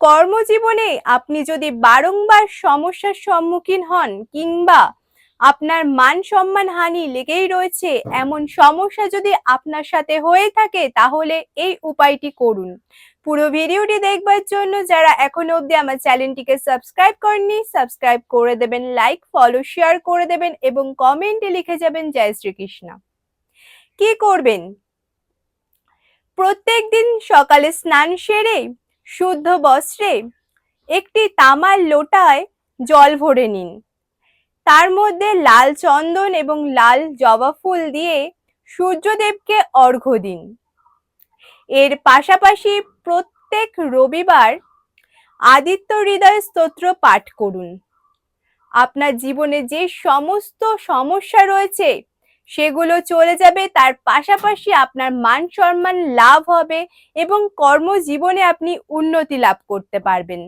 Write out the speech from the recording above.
কর্মজীবনে আপনি যদি বারংবার সমস্যার সম্মুখীন হন কিংবা আপনার মান সম্মান হানি লেগেই রয়েছে, এমন সমস্যা যদি আপনার সাথে হয়ে থাকে তাহলে এই উপায়টি করুন। পুরো ভিডিওটি দেখবার জন্য যারা এখনো অবধি আমার চ্যানেলটিকে সাবস্ক্রাইব করেননি, সাবস্ক্রাইব করে দেবেন, লাইক ফলো শেয়ার করে দেবেন এবং কমেন্টে লিখে যাবেন জয় শ্রীকৃষ্ণ। কি করবেন? প্রত্যেকদিন সকালে স্নান সেরে শুদ্ধ বস্ত্রে একটি তামার লোটায় জল ভরে নিন। তার মধ্যে লাল চন্দন এবং লাল জবা ফুল দিয়ে সূর্যদেবকে অর্ঘ্য দিন। এর পাশাপাশি প্রত্যেক রবিবার আদিত্য হৃদয় স্তোত্র পাঠ করুন। আপনার জীবনে যে সমস্ত সমস্যা রয়েছে সেগুলো চলে যাবে, তার পাশাপাশি আপনার মান সম্মান লাভ হবে এবং কর্মজীবনে আপনি উন্নতি লাভ করতে পারবেন।